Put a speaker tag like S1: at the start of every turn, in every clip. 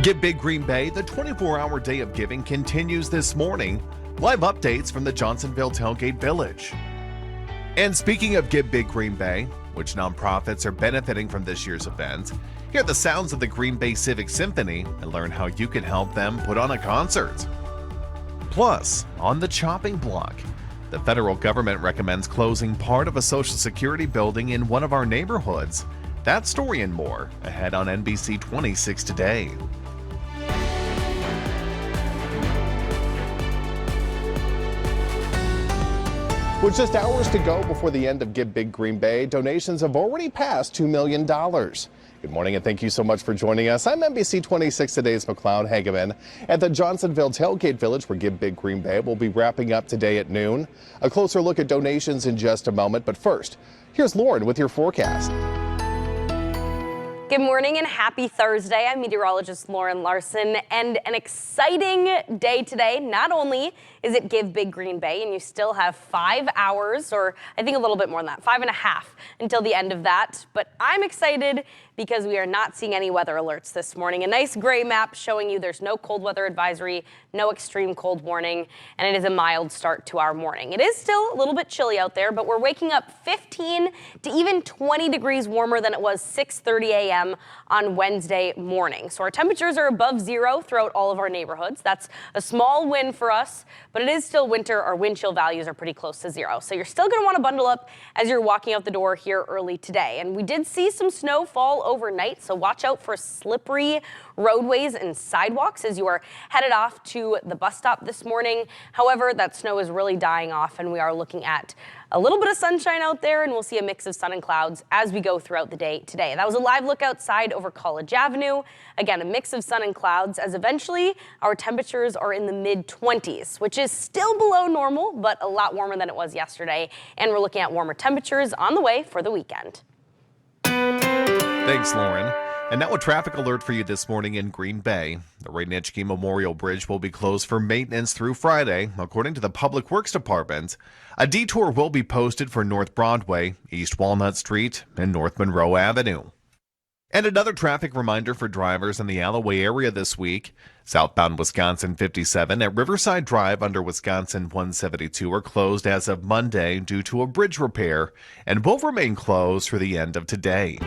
S1: Give Big Green Bay, the 24-hour day of giving continues this morning. Live updates from the Johnsonville Tailgate Village. And speaking of Give Big Green Bay, which nonprofits are benefiting from this year's event, hear the sounds of the Green Bay Civic Symphony and learn how you can help them put on a concert. Plus, on the chopping block, the federal government recommends closing part of a Social Security building in one of our neighborhoods. That story and more ahead on NBC26 today.
S2: With just hours to go before the end of Give Big Green Bay, donations have already passed $2 million. Good morning and thank you so much for joining us. I'm NBC26 Today's McLeod Hageman at the Johnsonville Tailgate Village where Give Big Green Bay will be wrapping up today at noon. A closer look at donations in just a moment, but first, here's Lauren with your forecast.
S3: Good morning and happy Thursday. I'm meteorologist Lauren Larson, and an exciting day today. Not only is it Give Big Green Bay, and you still have 5 hours, or I think a little bit more than that, 5.5 until the end of that, but I'm excited because we are not seeing any weather alerts this morning. A nice gray map showing you there's no cold weather advisory, no extreme cold warning, and it is a mild start to our morning. It is still a little bit chilly out there, but we're waking up 15 to even 20 degrees warmer than it was 6:30 a.m. on Wednesday morning. So our temperatures are above zero throughout all of our neighborhoods. That's a small win for us, but it is still winter. Our wind chill values are pretty close to zero. So you're still going to want to bundle up as you're walking out the door here early today. And we did see some snow fall overnight, so watch out for slippery roadways and sidewalks as you are headed off to the bus stop this morning. However, that snow is really dying off, and we are looking at a little bit of sunshine out there, and we'll see a mix of sun and clouds as we go throughout the day today. That was a live look outside over College Avenue. Again, a mix of sun and clouds as eventually our temperatures are in the mid-20s, which is still below normal, but a lot warmer than it was yesterday. And we're looking at warmer temperatures on the way for the weekend.
S1: Thanks, Lauren. And now a traffic alert for you this morning in Green Bay. The Ray Nitschke Memorial Bridge will be closed for maintenance through Friday, according to the Public Works Department. A detour will be posted for North Broadway, East Walnut Street, and North Monroe Avenue. And another traffic reminder for drivers in the Alloway area this week. Southbound Wisconsin 57 at Riverside Drive under Wisconsin 172 are closed as of Monday due to a bridge repair and will remain closed through the end of today.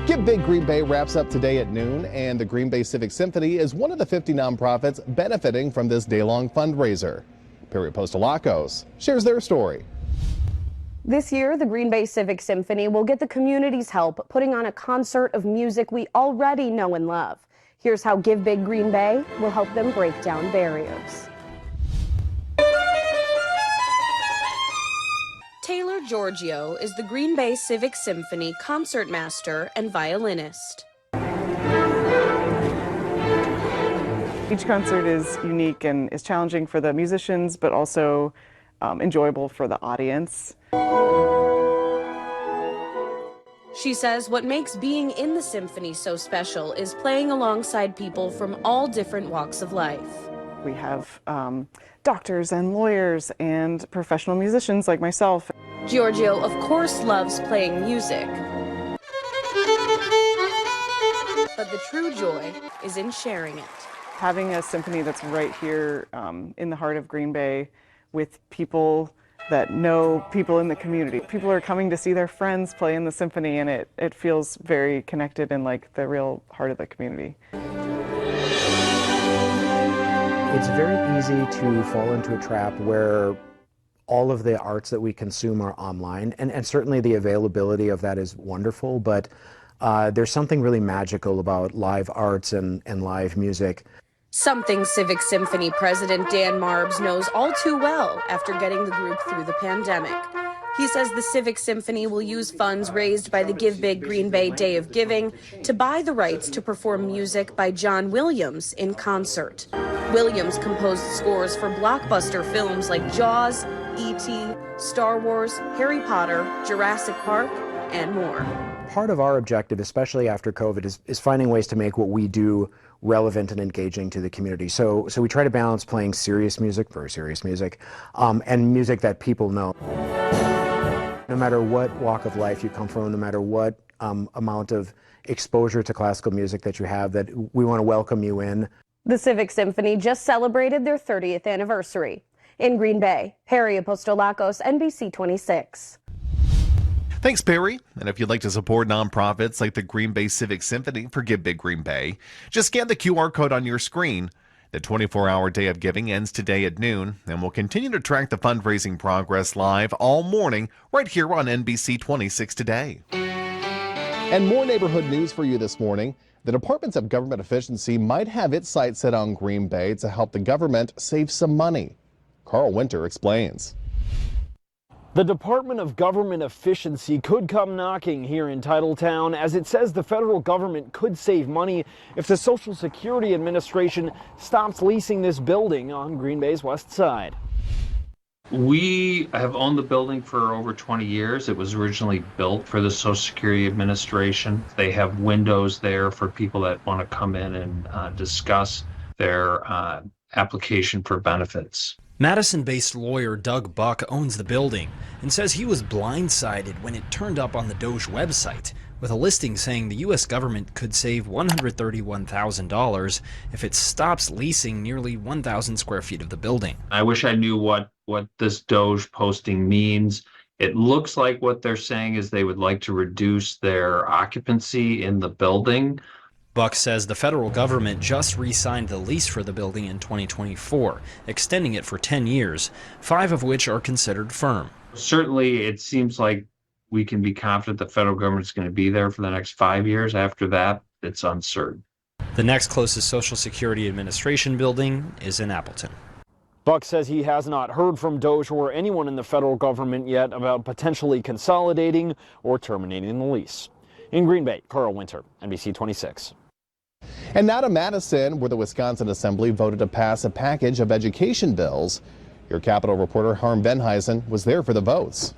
S2: Give Big Green Bay wraps up today at noon, and the Green Bay Civic Symphony is one of the 50 nonprofits benefiting from this day-long fundraiser. Perry Postalacos shares their story.
S4: This year, the Green Bay Civic Symphony will get the community's help putting on a concert of music we already know and love. Here's how Give Big Green Bay will help them break down barriers.
S5: Taylor Giorgio is the Green Bay Civic Symphony concertmaster and violinist.
S6: Each concert is unique and is challenging for the musicians, but also enjoyable for the audience.
S5: She says what makes being in the symphony so special is playing alongside people from all different walks of life.
S6: We have doctors and lawyers and professional musicians like myself.
S5: Giorgio, of course, loves playing music. But the true joy is in sharing it.
S6: Having a symphony that's right here in the heart of Green Bay with people that know people in the community. People are coming to see their friends play in the symphony, and it feels very connected and like the real heart of the community.
S7: It's very easy to fall into a trap where all of the arts that we consume are online, and certainly the availability of that is wonderful, but there's something really magical about live arts and live music.
S5: Something Civic Symphony President Dan Marbs knows all too well after getting the group through the pandemic. He says the Civic Symphony will use funds raised by the Give Big Green Bay Day of Giving to buy the rights to perform music by John Williams in concert. Williams composed scores for blockbuster films like Jaws, E.T., Star Wars, Harry Potter, Jurassic Park, and more.
S7: Part of our objective, especially after COVID, is finding ways to make what we do relevant and engaging to the community. So we try to balance playing serious music, very serious music, and music that people know. No matter what walk of life you come from, no matter what amount of exposure to classical music that you have, that we want to welcome you in.
S4: The Civic Symphony just celebrated their 30th anniversary. In Green Bay, Perry Apostolakos, NBC26.
S1: Thanks, Perry. And if you'd like to support nonprofits like the Green Bay Civic Symphony for Give Big Green Bay, just scan the QR code on your screen. The 24-hour day of giving ends today at noon, and we'll continue to track the fundraising progress live all morning right here on NBC26 Today.
S2: And more neighborhood news for you this morning. The Department of Government Efficiency might have its sights set on Green Bay to help the government save some money. Carl Winter explains.
S8: The Department of Government Efficiency could come knocking here in Titletown, as it says the federal government could save money if the Social Security Administration stops leasing this building on Green Bay's west side.
S9: We have owned the building for over 20 years. It was originally built for the Social Security Administration. They have windows there for people that want to come in and discuss their application for benefits.
S10: Madison-based lawyer Doug Buck owns the building and says he was blindsided when it turned up on the Doge website with a listing saying the U.S. government could save $131,000 if it stops leasing nearly 1,000 square feet of the building.
S9: I wish I knew what this Doge posting means. It looks like what they're saying is they would like to reduce their occupancy in the building.
S10: Buck says the federal government just re-signed the lease for the building in 2024, extending it for 10 years, 5 of which are considered firm.
S9: Certainly, it seems like we can be confident the federal government's going to be there for the next 5 years. After that, it's uncertain.
S10: The next closest Social Security Administration building is in Appleton.
S8: Buck says he has not heard from Doge or anyone in the federal government yet about potentially consolidating or terminating the lease. In Green Bay, Carl Winter, NBC26.
S2: And now to Madison, where the Wisconsin Assembly voted to pass a package of education bills. Your Capitol reporter Harm Venheisen was there for the votes.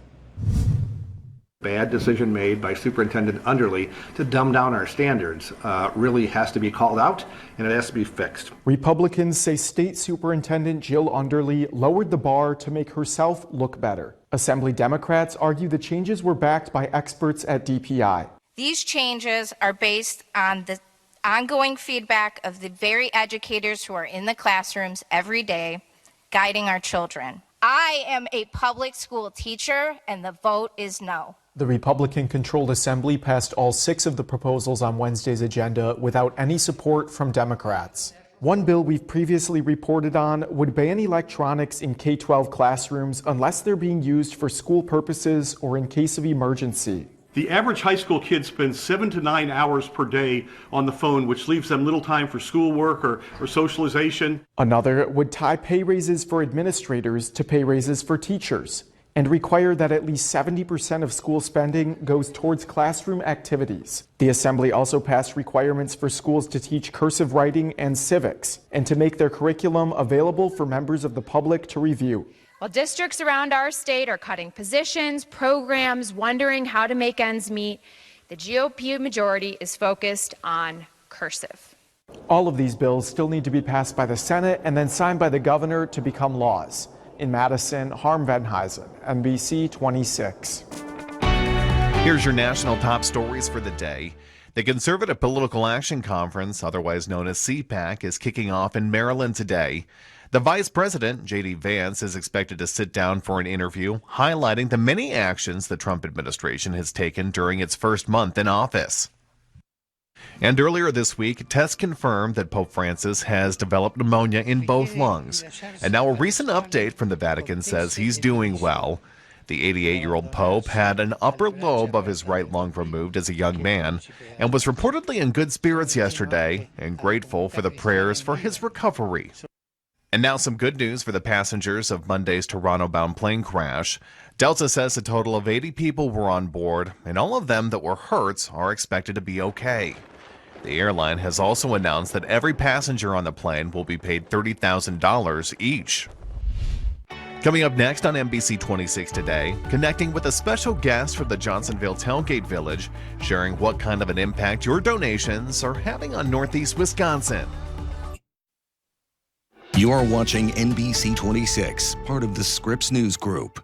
S11: Bad decision made by Superintendent Underly to dumb down our standards really has to be called out, and it has to be fixed.
S12: Republicans say State Superintendent Jill Underly lowered the bar to make herself look better. Assembly Democrats argue the changes were backed by experts at DPI.
S13: These changes are based on the ongoing feedback of the very educators who are in the classrooms every day, guiding our children. I am a public school teacher, and the vote is no.
S12: The Republican-controlled Assembly passed all 6 of the proposals on Wednesday's agenda without any support from Democrats. One bill we've previously reported on would ban electronics in K-12 classrooms unless they're being used for school purposes or in case of emergency.
S14: The average high school kid spends 7 to 9 hours per day on the phone, which leaves them little time for schoolwork or socialization.
S12: Another would tie pay raises for administrators to pay raises for teachers and require that at least 70% of school spending goes towards classroom activities. The Assembly also passed requirements for schools to teach cursive writing and civics and to make their curriculum available for members of the public to review.
S15: While districts around our state are cutting positions, programs, wondering how to make ends meet, the GOP majority is focused on cursive.
S12: All of these bills still need to be passed by the Senate and then signed by the governor to become laws. In Madison, Harm Venheisen, NBC26.
S1: Here's your national top stories for the day. The Conservative Political Action Conference, otherwise known as CPAC, is kicking off in Maryland today. The Vice President, J.D. Vance, is expected to sit down for an interview, highlighting the many actions the Trump administration has taken during its first month in office. And earlier this week, tests confirmed that Pope Francis has developed pneumonia in both lungs. And now a recent update from the Vatican says he's doing well. The 88-year-old Pope had an upper lobe of his right lung removed as a young man and was reportedly in good spirits yesterday and grateful for the prayers for his recovery. And now some good news for the passengers of Monday's Toronto-bound plane crash. Delta says a total of 80 people were on board, and all of them that were hurt are expected to be okay. The airline has also announced that every passenger on the plane will be paid $30,000 each. Coming up next on NBC26 Today, connecting with a special guest from the Johnsonville Tailgate Village, sharing what kind of an impact your donations are having on Northeast Wisconsin.
S16: You're watching NBC26, part of the Scripps News Group.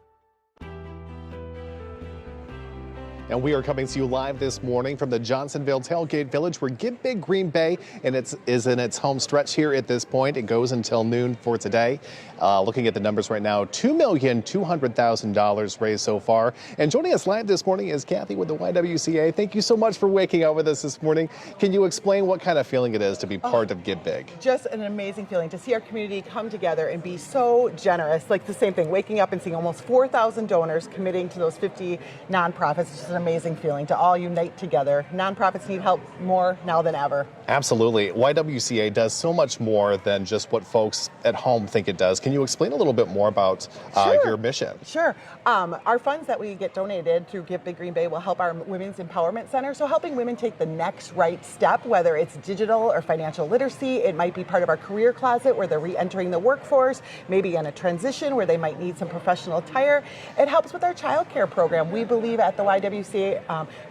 S2: And we are coming to you live this morning from the Johnsonville Tailgate Village, where Give Big Green Bay is in its home stretch here at this point. It goes until noon for today. Looking at the numbers right now, $2,200,000 raised so far. And joining us live this morning is Kathy with the YWCA. Thank you so much for waking up with us this morning. Can you explain what kind of feeling it is to be part of Give Big?
S16: Just an amazing feeling to see our community come together and be so generous. Like the same thing, waking up and seeing almost 4,000 donors committing to those 50 nonprofits. It's just an amazing feeling to all unite together. Nonprofits need help more now than ever.
S2: Absolutely. YWCA does so much more than just what folks at home think it does. Can you explain a little bit more about your mission?
S16: Sure. Our funds that we get donated through Give Big Green Bay will help our Women's Empowerment Center. So helping women take the next right step, whether it's digital or financial literacy. It might be part of our career closet where they're re-entering the workforce, maybe in a transition where they might need some professional attire. It helps with our child care program. We believe at the YWCA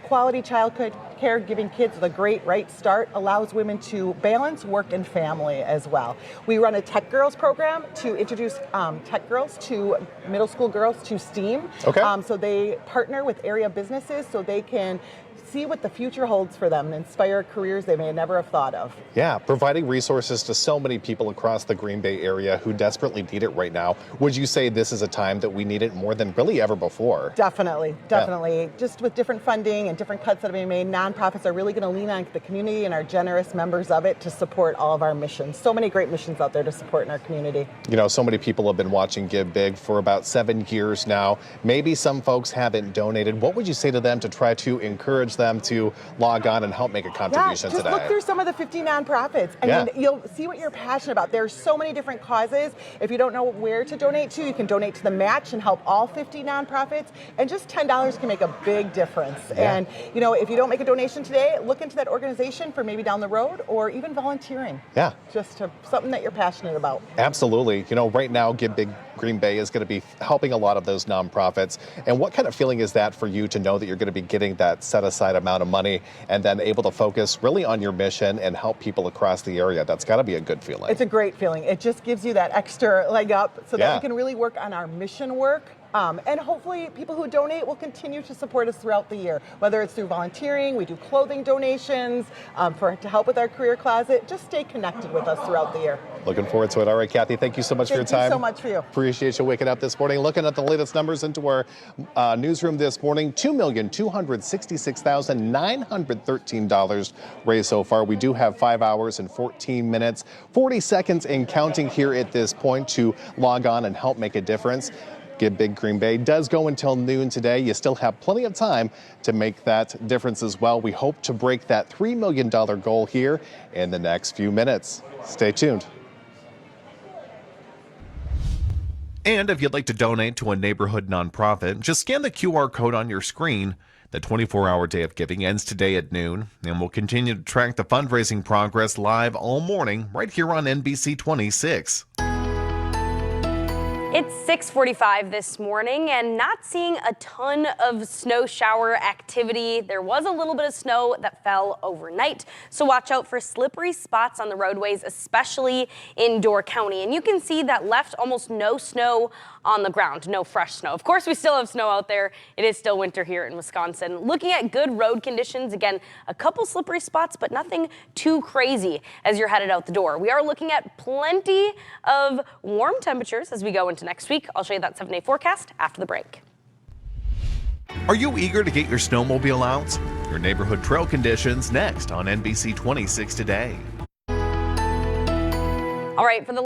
S16: quality child care, giving kids the great right start, allows women to balance work and family as well. We run a Tech Girls program to introduce tech girls to middle school girls to STEAM.
S2: Okay.
S16: So they partner with area businesses so they can see what the future holds for them and inspire careers they may never have thought of.
S2: Yeah, providing resources to so many people across the Green Bay area who desperately need it right now. Would you say this is a time that we need it more than really ever before?
S16: Definitely. Yeah. Just with different funding and different cuts that are being made, nonprofits are really going to lean on the community and our generous members of it to support all of our missions. So many great missions out there to support in our community.
S2: You know, so many people have been watching Give Big for about 7 years now. Maybe some folks haven't donated. What would you say to them to try to encourage them to log on and help make a contribution
S16: today? Look through some of the 50 nonprofits. I mean, you'll see what you're passionate about. There's so many different causes. If you don't know where to donate to, you can donate to the match and help all 50 nonprofits. And just $10 can make a big difference. Yeah. And, you know, if you don't make a donation today, look into that organization for maybe down the road or even volunteering.
S2: Yeah.
S16: Just something that you're passionate about.
S2: Absolutely. You know, right now, Give Big Green Bay is going to be helping a lot of those nonprofits. And what kind of feeling is that for you to know that you're going to be getting that set aside amount of money and then able to focus really on your mission and help people across the area? That's got to be a good feeling.
S16: It's a great feeling. It just gives you that extra leg up so that we can really work on our mission work. And hopefully people who donate will continue to support us throughout the year, whether it's through volunteering, we do clothing donations to help with our career closet. Just stay connected with us throughout the year.
S2: Looking forward to it. All right, Kathy, thank you so much for your time.
S16: Thank you so much for you.
S2: Appreciate you waking up this morning. Looking at the latest numbers into our newsroom this morning, $2,266,913 raised so far. We do have 5 hours and 14 minutes, 40 seconds and counting here at this point to log on and help make a difference. Give Big Green Bay does go until noon today. You still have plenty of time to make that difference as well. We hope to break that $3 million goal here in the next few minutes. Stay tuned.
S1: And if you'd like to donate to a neighborhood nonprofit, just scan the QR code on your screen. The 24-hour day of giving ends today at noon, and we'll continue to track the fundraising progress live all morning right here on NBC26.
S3: It's 6:45 this morning and not seeing a ton of snow shower activity. There was a little bit of snow that fell overnight, so watch out for slippery spots on the roadways, especially in Door County. And you can see that left almost no snow on the ground, no fresh snow. Of course, we still have snow out there. It is still winter here in Wisconsin. Looking at good road conditions, again, a couple slippery spots, but nothing too crazy as you're headed out the door. We are looking at plenty of warm temperatures as we go into next week. I'll show you that 7-day forecast after the break.
S1: Are you eager to get your snowmobile out? Your neighborhood trail conditions next on NBC26 Today.
S3: All right, for the